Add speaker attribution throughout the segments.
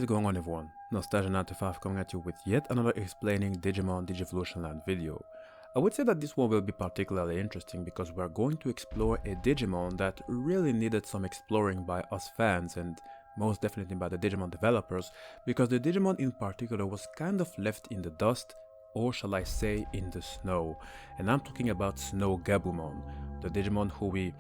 Speaker 1: What is going on, everyone? Nostalgia95 coming at you with yet another explaining Digimon Digivolution Land video. I would say that this one will be particularly interesting because we are going to explore a Digimon that really needed some exploring by us fans and most definitely by the Digimon developers, because the Digimon in particular was kind of left in the dust, or shall I say in the snow. And I'm talking about Snow Gabumon, the Digimon who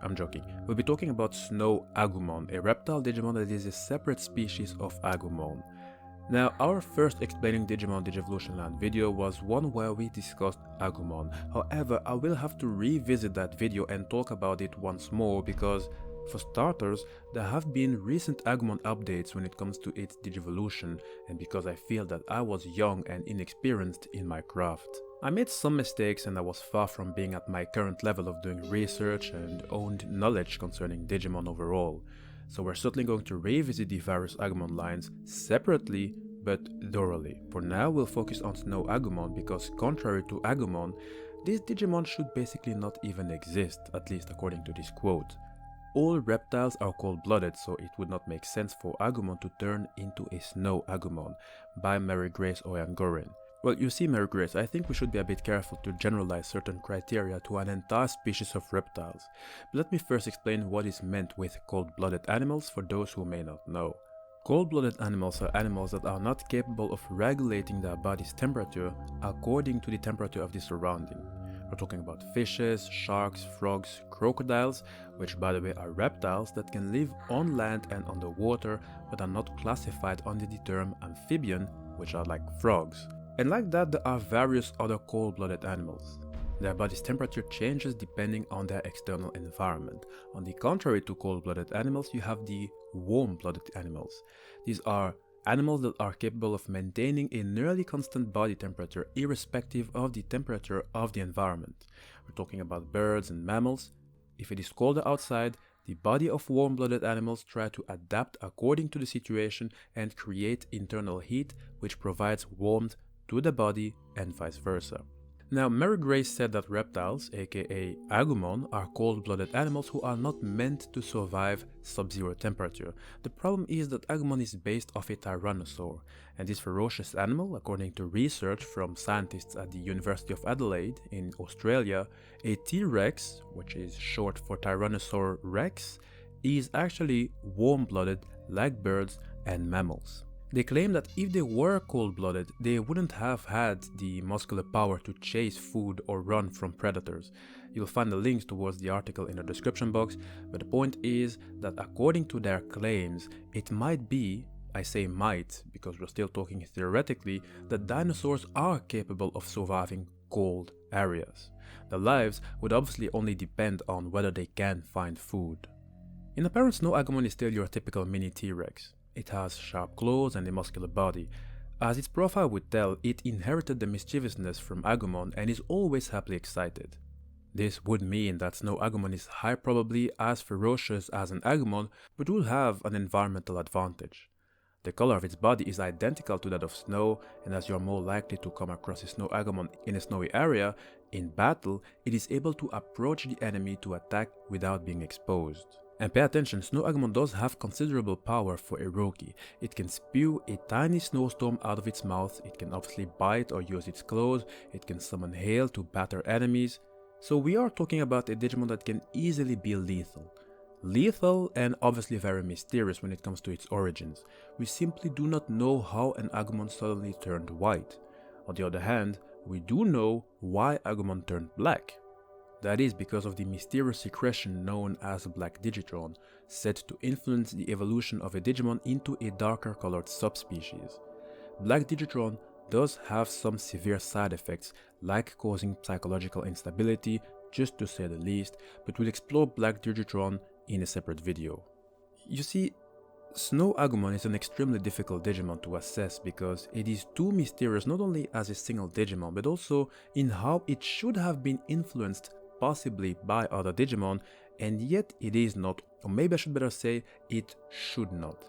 Speaker 1: I'm joking. We'll be talking about Snow Agumon, a reptile Digimon that is a separate species of Agumon. Now, our first explaining Digimon Digivolution Land video was one where we discussed Agumon. However, I will have to revisit that video and talk about it once more because, for starters, there have been recent Agumon updates when it comes to its Digivolution, and because I feel that I was young and inexperienced in my craft. I made some mistakes and I was far from being at my current level of doing research and owned knowledge concerning Digimon overall. So we're certainly going to revisit the various Agumon lines separately but thoroughly. For now we'll focus on Snow Agumon because contrary to Agumon, this Digimon should basically not even exist, at least according to this quote. All reptiles are cold-blooded, so it would not make sense for Agumon to turn into a Snow Agumon by Mary Grace Oyangorin. Well, you see, Mary Grace, I think we should be a bit careful to generalize certain criteria to an entire species of reptiles. But let me first explain what is meant with cold-blooded animals for those who may not know. Cold-blooded animals are animals that are not capable of regulating their body's temperature according to the temperature of the surrounding. We're talking about fishes, sharks, frogs, crocodiles, which by the way are reptiles that can live on land and underwater but are not classified under the term amphibian, which are like frogs. And like that, there are various other cold-blooded animals. Their body's temperature changes depending on their external environment. On the contrary to cold-blooded animals, you have the warm-blooded animals. These are animals that are capable of maintaining a nearly constant body temperature irrespective of the temperature of the environment. We're talking about birds and mammals. If it is colder outside, the body of warm-blooded animals try to adapt according to the situation and create internal heat, which provides warmth to the body and vice versa. Now, Mary Grace said that reptiles, aka Agumon, are cold-blooded animals who are not meant to survive sub-zero temperature. The problem is that Agumon is based off a tyrannosaur, and this ferocious animal, according to research from scientists at the University of Adelaide in Australia, a T-Rex, which is short for Tyrannosaur Rex, is actually warm-blooded like birds and mammals. They claim that if they were cold-blooded, they wouldn't have had the muscular power to chase food or run from predators. You'll find the links towards the article in the description box, but the point is that according to their claims, it might be, I say might because we're still talking theoretically, that dinosaurs are capable of surviving cold areas. Their lives would obviously only depend on whether they can find food. In appearance, Snow Agumon is still your typical mini T-Rex. It has sharp claws and a muscular body. As its profile would tell, it inherited the mischievousness from Agumon and is always happily excited. This would mean that Snow Agumon is high probably as ferocious as an Agumon, but will have an environmental advantage. The color of its body is identical to that of snow, and as you are more likely to come across a Snow Agumon in a snowy area, in battle it is able to approach the enemy to attack without being exposed. And pay attention, Snow Agumon does have considerable power for a rookie. It can spew a tiny snowstorm out of its mouth, it can obviously bite or use its claws, it can summon hail to batter enemies. So we are talking about a Digimon that can easily be lethal. Lethal and obviously very mysterious when it comes to its origins. We simply do not know how an Agumon suddenly turned white. On the other hand, we do know why Agumon turned black. That is because of the mysterious secretion known as Black Digitron, said to influence the evolution of a Digimon into a darker colored subspecies. Black Digitron does have some severe side effects, like causing psychological instability, just to say the least, but we'll explore Black Digitron in a separate video. You see, Snow Agumon is an extremely difficult Digimon to assess because it is too mysterious not only as a single Digimon, but also in how it should have been influenced possibly by other Digimon, and yet it is not, or maybe I should better say, it should not.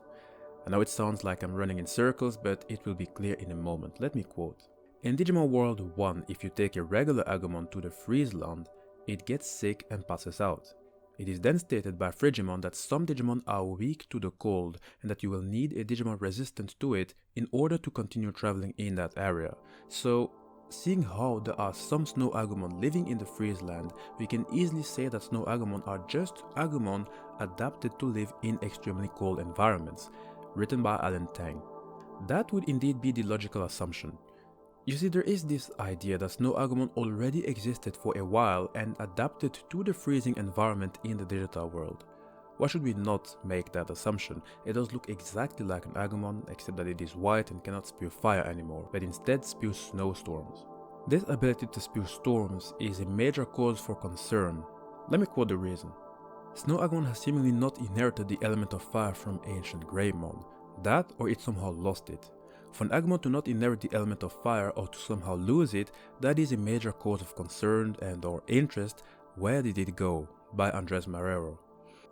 Speaker 1: I know it sounds like I'm running in circles, but it will be clear in a moment. Let me quote. In Digimon World 1, if you take a regular Agumon to the Freeze Land, it gets sick and passes out. It is then stated by Frigimon that some Digimon are weak to the cold and that you will need a Digimon resistant to it in order to continue traveling in that area. So, seeing how there are some Snow Agumon living in the Freeze Land, we can easily say that Snow Agumon are just Agumon adapted to live in extremely cold environments, written by Alan Tang. That would indeed be the logical assumption. You see, there is this idea that Snow Agumon already existed for a while and adapted to the freezing environment in the digital world. Why should we not make that assumption? It does look exactly like an Agumon, except that it is white and cannot spew fire anymore, but instead spews snowstorms. This ability to spew storms is a major cause for concern. Let me quote the reason. Snow Agumon has seemingly not inherited the element of fire from ancient Greymon. That, or it somehow lost it. For an Agumon to not inherit the element of fire or to somehow lose it, that is a major cause of concern and or interest. Where did it go? By Andres Marrero.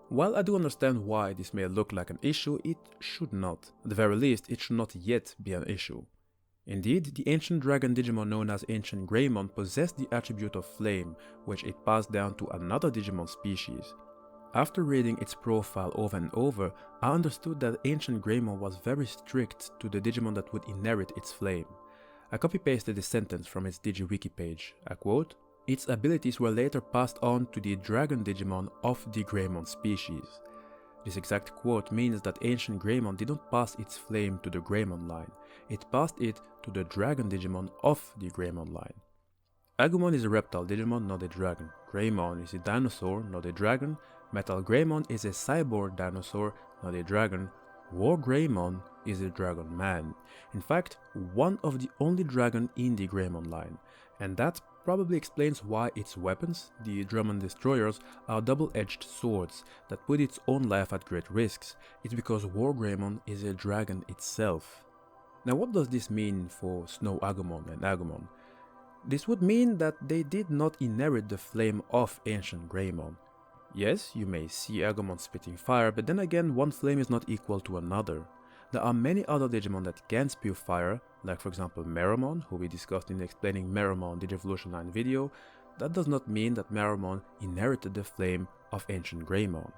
Speaker 1: While I do understand why this may look like an issue, it should not. At the very least, it should not yet be an issue. Indeed, the ancient dragon Digimon known as Ancient Greymon possessed the attribute of flame, which it passed down to another Digimon species. After reading its profile over and over, I understood that Ancient Greymon was very strict to the Digimon that would inherit its flame. I copy-pasted a sentence from its DigiWiki page. I quote, "Its abilities were later passed on to the Dragon Digimon of the Greymon species." This exact quote means that Ancient Greymon did not pass its flame to the Greymon line, it passed it to the Dragon Digimon of the Greymon line. Agumon is a reptile Digimon, not a dragon. Greymon is a dinosaur, not a dragon. Metal Greymon is a cyborg dinosaur, not a dragon. War Greymon is a dragon man. In fact, one of the only dragon in the Greymon line. And that probably explains why its weapons, the Drummond Destroyers, are double-edged swords that put its own life at great risks. It's because War Greymon is a dragon itself. Now what does this mean for Snow Agumon and Agumon? This would mean that they did not inherit the flame of Ancient Greymon. Yes, you may see Agumon spitting fire, but then again, one flame is not equal to another. There are many other Digimon that can spew fire, like for example Meramon, who we discussed in the Explaining Meramon Digivolution Line video. That does not mean that Meramon inherited the flame of Ancient Greymon.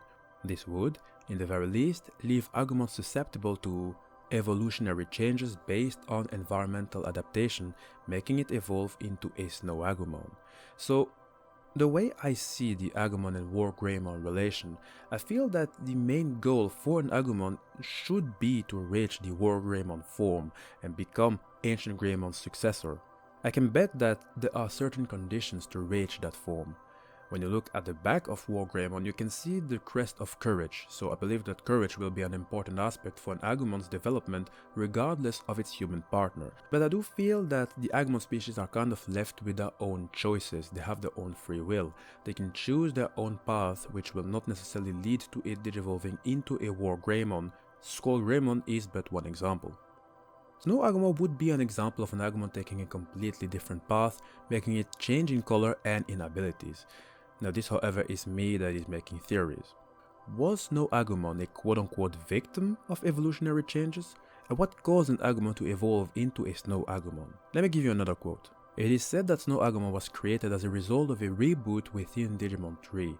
Speaker 1: This would, in the very least, leave Agumon susceptible to evolutionary changes based on environmental adaptation, making it evolve into a Snow Agumon. So, the way I see the Agumon and War Greymon relation, I feel that the main goal for an Agumon should be to reach the War Greymon form and become Ancient Greymon's successor. I can bet that there are certain conditions to reach that form. When you look at the back of War Greymon, you can see the crest of courage, so I believe that courage will be an important aspect for an Agumon's development regardless of its human partner. But I do feel that the Agumon species are kind of left with their own choices, they have their own free will. They can choose their own path, which will not necessarily lead to it digivolving into a War Greymon. Skull Greymon is but one example. Snow Agumon would be an example of an Agumon taking a completely different path, making it change in color and in abilities. Now this, however, is me that is making theories. Was Snow Agumon a quote-unquote victim of evolutionary changes? And what caused an Agumon to evolve into a Snow Agumon? Let me give you another quote. It is said that Snow Agumon was created as a result of a reboot within Digimon 3.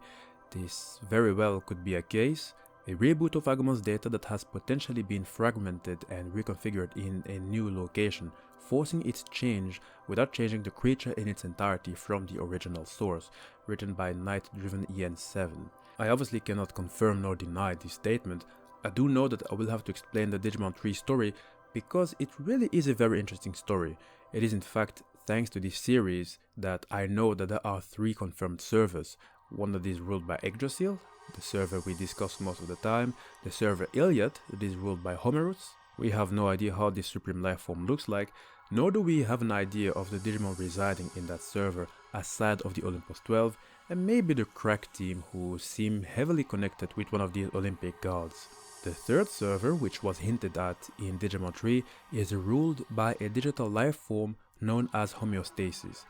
Speaker 1: This very well could be a case. A reboot of Agumon's data that has potentially been fragmented and reconfigured in a new location, forcing its change without changing the creature in its entirety from the original source, written by Night-Driven EN7. I obviously cannot confirm nor deny this statement. I do know that I will have to explain the Digimon 3 story because it really is a very interesting story. It is in fact thanks to this series that I know that there are 3 confirmed servers. One that is ruled by Yggdrasil, the server we discuss most of the time, the server Iliad that is ruled by Homerus. We have no idea how this supreme life form looks like, nor do we have an idea of the Digimon residing in that server aside of the Olympus 12 and maybe the Crack team who seem heavily connected with one of these Olympic gods. The third server, which was hinted at in Digimon 3, is ruled by a digital life form known as Homeostasis.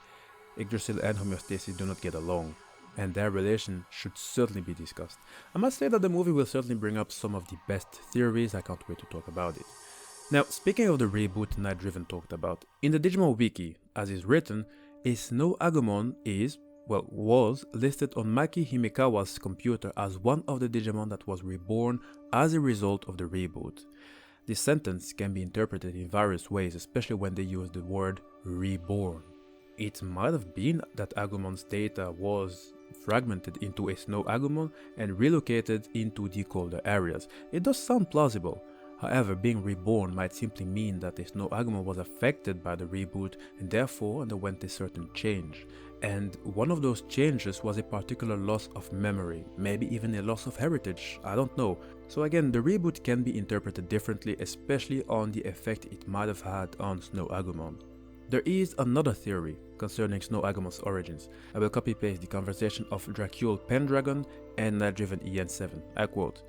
Speaker 1: Yggdrasil and Homeostasis do not get along, and their relation should certainly be discussed. I must say that the movie will certainly bring up some of the best theories. I can't wait to talk about it. Now, speaking of the reboot Night-Driven talked about, in the Digimon Wiki, as is written, a Snow Agumon is, was listed on Maki Himekawa's computer as one of the Digimon that was reborn as a result of the reboot. This sentence can be interpreted in various ways, especially when they use the word reborn. It might have been that Agumon's data was fragmented into a Snow Agumon and relocated into the colder areas. It does sound plausible. However, being reborn might simply mean that a Snow Agumon was affected by the reboot and therefore underwent a certain change. And one of those changes was a particular loss of memory, maybe even a loss of heritage, I don't know. So again, the reboot can be interpreted differently, especially on the effect it might have had on Snow Agumon. There is another theory concerning Snow Agumon's origins. I will copy-paste the conversation of Dracule Pendragon and Night-Driven EN7. I quote,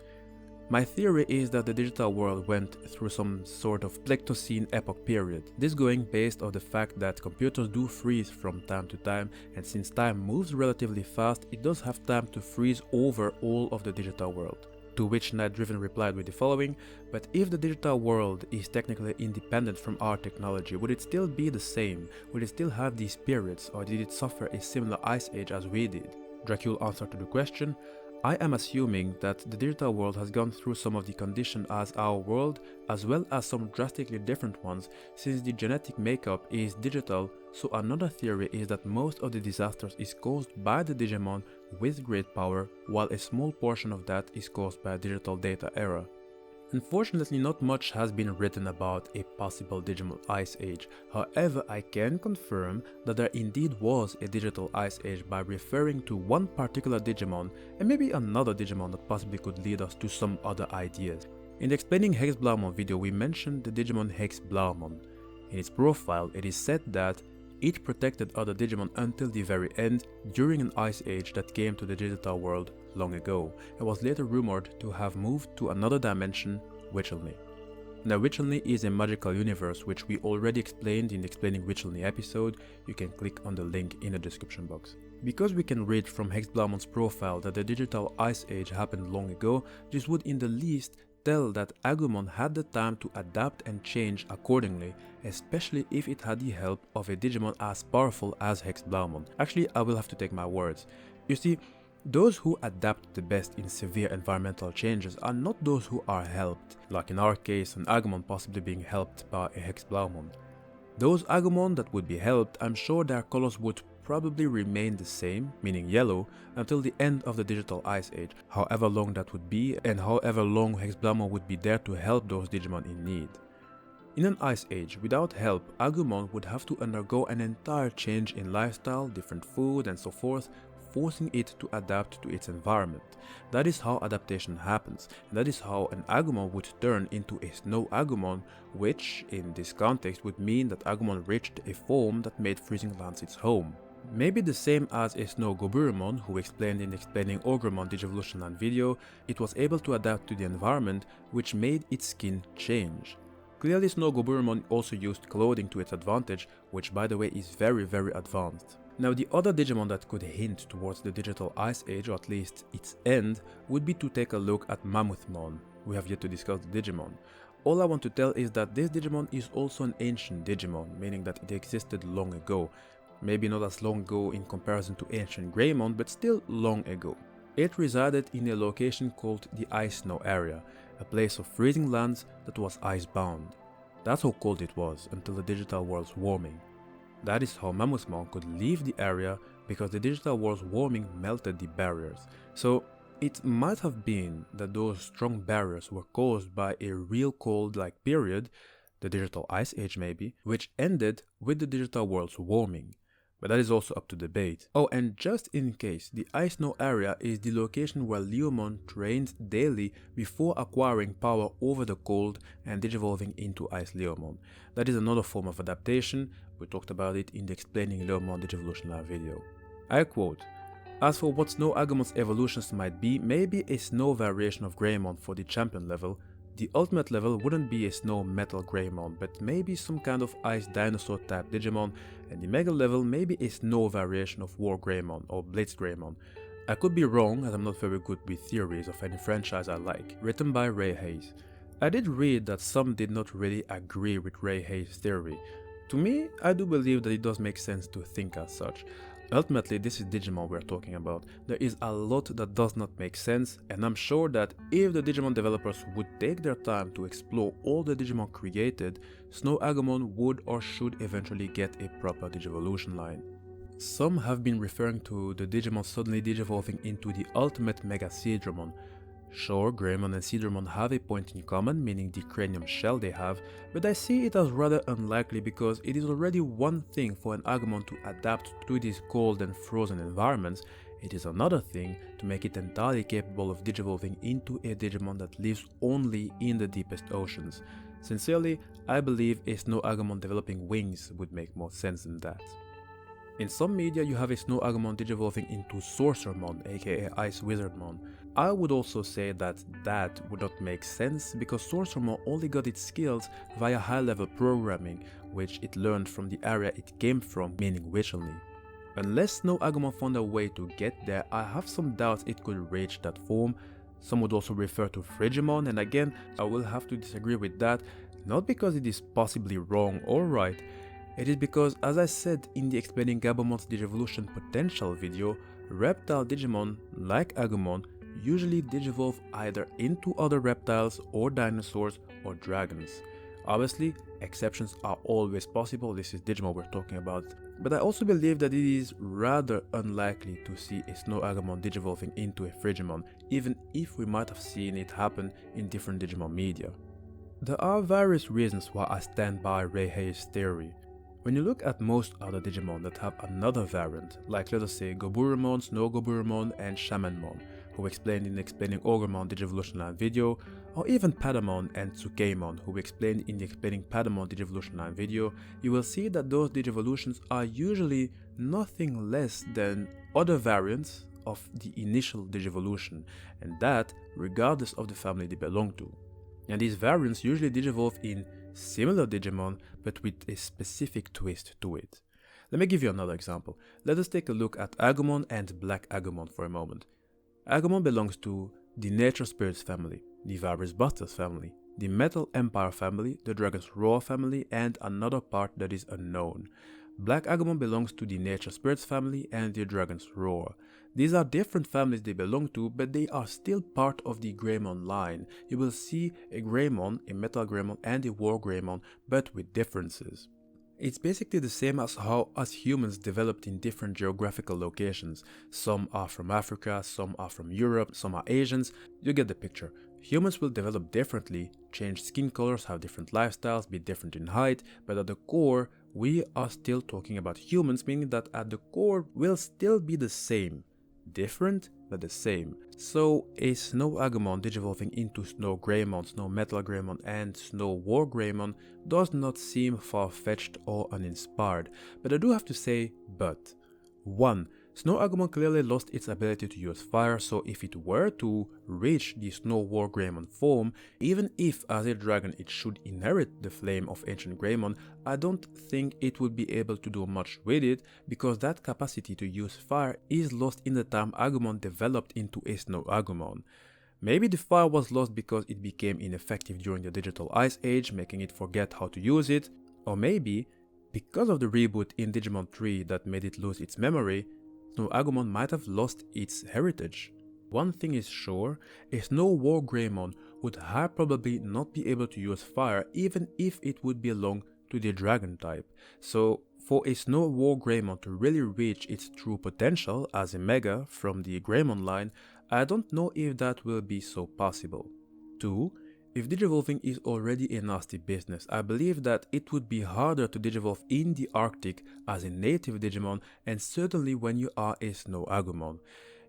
Speaker 1: "My theory is that the digital world went through some sort of Pleistocene epoch period. This going based on the fact that computers do freeze from time to time, and since time moves relatively fast, it does have time to freeze over all of the digital world." To which Night-Driven replied with the following, "But if the digital world is technically independent from our technology, would it still be the same? Would it still have these periods, or did it suffer a similar ice age as we did?" Dracule answered to the question, "I am assuming that the digital world has gone through some of the conditions as our world, as well as some drastically different ones, since the genetic makeup is digital, so another theory is that most of the disasters is caused by the Digimon with great power, while a small portion of that is caused by a digital data error." Unfortunately, not much has been written about a possible Digimon Ice Age. However, I can confirm that there indeed was a digital Ice Age by referring to one particular Digimon and maybe another Digimon that possibly could lead us to some other ideas. In the Explaining Hex Blaumon video, we mentioned the Digimon Hex Blaumon. In its profile, it is said that it protected other Digimon until the very end during an Ice Age that came to the digital world long ago, and was later rumored to have moved to another dimension, Witchelny. Now, Witchelny is a magical universe which we already explained in the Explaining Witchelny episode. You can click on the link in the description box. Because we can read from Hex Blaumon's profile that the digital Ice Age happened long ago, this would in the least tell that Agumon had the time to adapt and change accordingly, especially if it had the help of a Digimon as powerful as Hex Blaumon. Actually, I will have to take my words. You see, those who adapt the best in severe environmental changes are not those who are helped, like in our case an Agumon possibly being helped by a Hex Blaumon. Those Agumon that would be helped, I'm sure their colors would probably remain the same, meaning yellow, until the end of the digital Ice Age, however long that would be and however long Hex Blaumon would be there to help those Digimon in need. In an Ice Age, without help, Agumon would have to undergo an entire change in lifestyle, different food and so forth, forcing it to adapt to its environment. That is how adaptation happens, and that is how an Agumon would turn into a Snow Agumon, which, in this context, would mean that Agumon reached a form that made Freezing Lands its home. Maybe the same as a Snow Goburumon, who explained in the Explaining Ogremon Digivolution Land video, it was able to adapt to the environment, which made its skin change. Clearly, Snow Goburumon also used clothing to its advantage, which by the way is very advanced. Now, the other Digimon that could hint towards the digital Ice Age, or at least its end, would be to take a look at Mammothmon. We have yet to discuss the Digimon. All I want to tell is that this Digimon is also an ancient Digimon, meaning that it existed long ago. Maybe not as long ago in comparison to ancient Greymon, but still long ago. It resided in a location called the Ice Snow area, a place of freezing lands that was ice-bound. That's how cold it was until the digital world's warming. That is how Mammothmon could leave the area, because the digital world's warming melted the barriers. So it might have been that those strong barriers were caused by a real cold-like period, the digital Ice Age maybe, which ended with the digital world's warming. But that is also up to debate. Oh, and just in case, the Ice Snow area is the location where Leomon trained daily before acquiring power over the cold and digivolving into Ice Leomon. That is another form of adaptation. We talked about it in the Explaining Leomon Digivolution Land video. I quote, "As for what Snow Agumon's evolutions might be, maybe a snow variation of Greymon for the champion level. The ultimate level wouldn't be a Snow Metal Greymon, but maybe some kind of Ice Dinosaur type Digimon, and the Mega level maybe a snow variation of War Greymon or Blitz Greymon. I could be wrong, as I'm not very good with theories of any franchise I like." Written by Ray Hayes. I did read that some did not really agree with Ray Hayes' theory. To me, I do believe that it does make sense to think as such. Ultimately, this is Digimon we're talking about. There is a lot that does not make sense, and I'm sure that if the Digimon developers would take their time to explore all the Digimon created, Snow Agumon would or should eventually get a proper Digivolution line. Some have been referring to the Digimon suddenly digivolving into the ultimate Mega Seadramon. Sure, Greymon and Seadramon have a point in common, meaning the cranium shell they have, but I see it as rather unlikely because it is already one thing for an Agumon to adapt to these cold and frozen environments, it is another thing to make it entirely capable of digivolving into a Digimon that lives only in the deepest oceans. Sincerely, I believe a Snow Agumon developing wings would make more sense than that. In some media, you have a Snow Agumon digivolving into Sorcerermon, aka Ice Wizardmon. I would also say that that would not make sense because Sorcerermon only got its skills via high-level programming, which it learned from the area it came from, meaning Wycherley. Unless Snow Agumon found a way to get there, I have some doubts it could reach that form. Some would also refer to Frigimon, and again, I will have to disagree with that, not because it is possibly wrong or right. It is because, as I said in the Explaining Gabumon's Digivolution Potential video, reptile Digimon, like Agumon, usually digivolve either into other reptiles or dinosaurs or dragons. Obviously, exceptions are always possible, this is Digimon we're talking about, but I also believe that it is rather unlikely to see a Snow Agumon digivolving into a Frigimon, even if we might have seen it happen in different Digimon media. There are various reasons why I stand by Ray Hayes' theory. When you look at most other Digimon that have another variant, like let us say Goburumon, Snow Goburumon, and Shamanmon, who explained in the Explaining Ogremon Digivolution Line video, or even Patamon and Tsukeimon, who explained in the Explaining Patamon Digivolution Line video, you will see that those Digivolutions are usually nothing less than other variants of the initial Digivolution, and that regardless of the family they belong to. And these variants usually digivolve in similar Digimon, but with a specific twist to it. Let me give you another example. Let us take a look at Agumon and Black Agumon for a moment. Agumon belongs to the Nature Spirits family, the Virus Busters family, the Metal Empire family, the Dragon's Roar family, and another part that is unknown. Black Agumon belongs to the Nature Spirits family and the Dragon's Roar. These are different families they belong to, but they are still part of the Greymon line. You will see a Greymon, a Metal Greymon, and a War Greymon, but with differences. It's basically the same as how us humans developed in different geographical locations. Some are from Africa, some are from Europe, some are Asians. You get the picture. Humans will develop differently, change skin colors, have different lifestyles, be different in height, but at the core, we are still talking about humans, meaning that at the core, we'll still be the same. Different, but the same. So a Snow Agumon digivolving into Snow Greymon, Snow Metal Greymon, and Snow War Greymon does not seem far-fetched or uninspired, but I do have to say but. 1. Snow Agumon clearly lost its ability to use fire, so if it were to reach the Snow War Greymon form, even if as a dragon it should inherit the flame of Ancient Greymon, I don't think it would be able to do much with it, because that capacity to use fire is lost in the time Agumon developed into a Snow Agumon. Maybe the fire was lost because it became ineffective during the Digital Ice Age, making it forget how to use it, or maybe because of the reboot in Digimon 3 that made it lose its memory, Snow Agumon might have lost its heritage. One thing is sure, a Snow War Greymon would high probably not be able to use fire even if it would belong to the dragon type. So for a Snow War Greymon to really reach its true potential as a Mega from the Greymon line, I don't know if that will be so possible. 2. If digivolving is already a nasty business, I believe that it would be harder to digivolve in the Arctic as a native Digimon, and certainly when you are a Snow Agumon.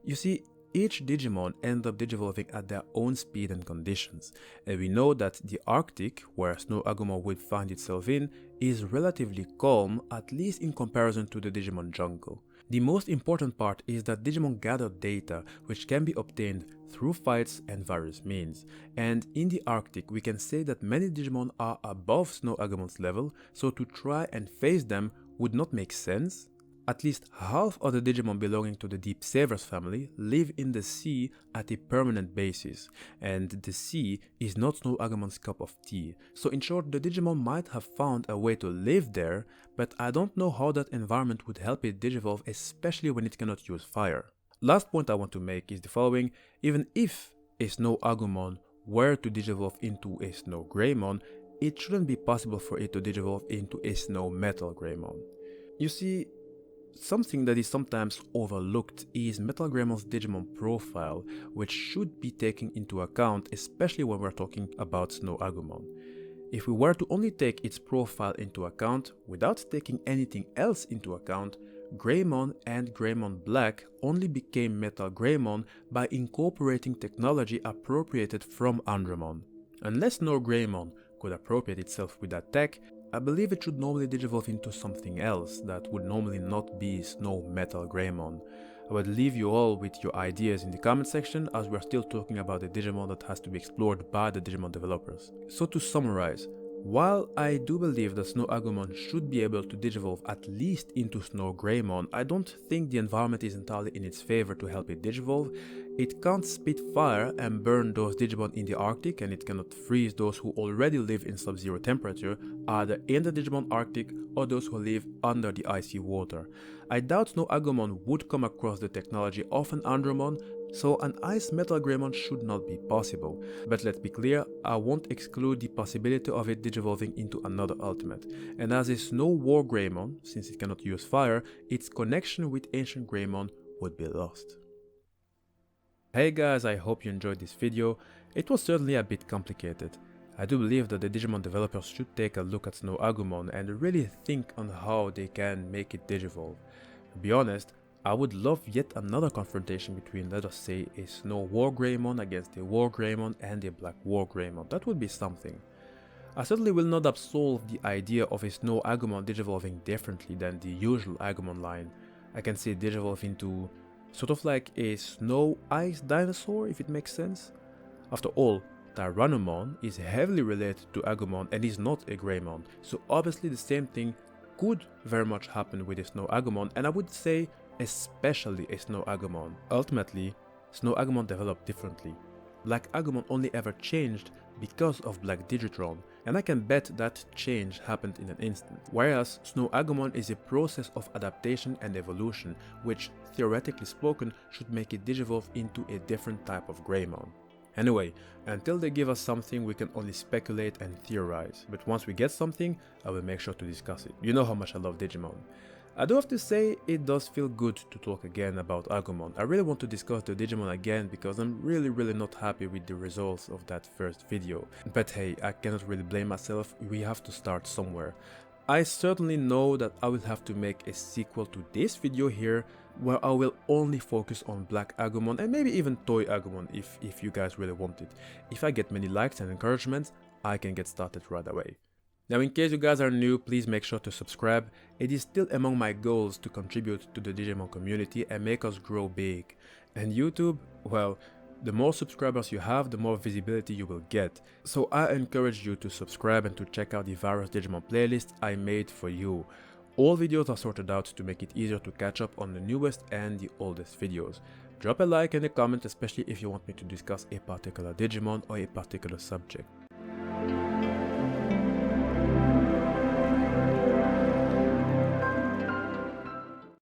Speaker 1: You see, each Digimon ends up digivolving at their own speed and conditions, and we know that the Arctic, where Snow Agumon would find itself in, is relatively calm, at least in comparison to the Digimon jungle. The most important part is that Digimon gather data which can be obtained through fights and various means, and in the Arctic we can say that many Digimon are above Snow Agumon's level, so to try and face them would not make sense, At least half of the Digimon belonging to the Deep Savers family live in the sea at a permanent basis, and the sea is not Snow Agumon's cup of tea. So in short, the Digimon might have found a way to live there, but I don't know how that environment would help it digivolve, especially when it cannot use fire. Last point I want to make is the following: even if a Snow Agumon were to digivolve into a Snow Greymon, it shouldn't be possible for it to digivolve into a Snow Metal Greymon. You see, something that is sometimes overlooked is Metal Greymon's Digimon profile, which should be taken into account, especially when we're talking about Snow Agumon. If we were to only take its profile into account without taking anything else into account, Greymon and Greymon Black only became Metal Greymon by incorporating technology appropriated from Andromon. Unless Snow Greymon could appropriate itself with that tech, I believe it should normally digivolve into something else that would normally not be Snow Metal Greymon. I would leave you all with your ideas in the comment section, as we are still talking about a Digimon that has to be explored by the Digimon developers. So to summarize, while I do believe that Snow Agumon should be able to digivolve at least into Snow Greymon, I don't think the environment is entirely in its favor to help it digivolve. It can't spit fire and burn those Digimon in the Arctic, and it cannot freeze those who already live in sub-zero temperature, either in the Digimon Arctic or those who live under the icy water. I doubt Snow Agumon would come across the technology of an Andromon, so an Ice Metal Greymon should not be possible. But let's be clear, I won't exclude the possibility of it digivolving into another Ultimate. And as a Snow War Greymon, since it cannot use fire, its connection with Ancient Greymon would be lost. Hey guys, I hope you enjoyed this video. It was certainly a bit complicated. I do believe that the Digimon developers should take a look at Snow Agumon and really think on how they can make it digivolve. To be honest, I would love yet another confrontation between, let us say, a Snow War Greymon against a War Greymon and a Black War Greymon. That would be something. I certainly will not absolve the idea of a Snow Agumon digivolving differently than the usual Agumon line. I can say digivolve into sort of like a Snow Ice dinosaur, if it makes sense. After all, Tyrannomon is heavily related to Agumon and is not a Greymon, so obviously the same thing could very much happen with a Snow Agumon, and I would say especially a Snow Agumon. Ultimately, Snow Agumon developed differently. Black Agumon only ever changed because of Black Digitron, and I can bet that change happened in an instant. Whereas Snow Agumon is a process of adaptation and evolution, which, theoretically spoken, should make it digivolve into a different type of Greymon. Anyway, until they give us something, we can only speculate and theorize, but once we get something, I will make sure to discuss it. You know how much I love Digimon. I do have to say, it does feel good to talk again about Agumon. I really want to discuss the Digimon again because I'm really not happy with the results of that first video. But hey, I cannot really blame myself, we have to start somewhere. I certainly know that I will have to make a sequel to this video here, where I will only focus on Black Agumon and maybe even Toy Agumon if you guys really want it. If I get many likes and encouragements, I can get started right away. Now, in case you guys are new, please make sure to subscribe. It is still among my goals to contribute to the Digimon community and make us grow big. And YouTube, well, the more subscribers you have, the more visibility you will get. So I encourage you to subscribe and to check out the various Digimon playlists I made for you. All videos are sorted out to make it easier to catch up on the newest and the oldest videos. Drop a like and a comment, especially if you want me to discuss a particular Digimon or a particular subject.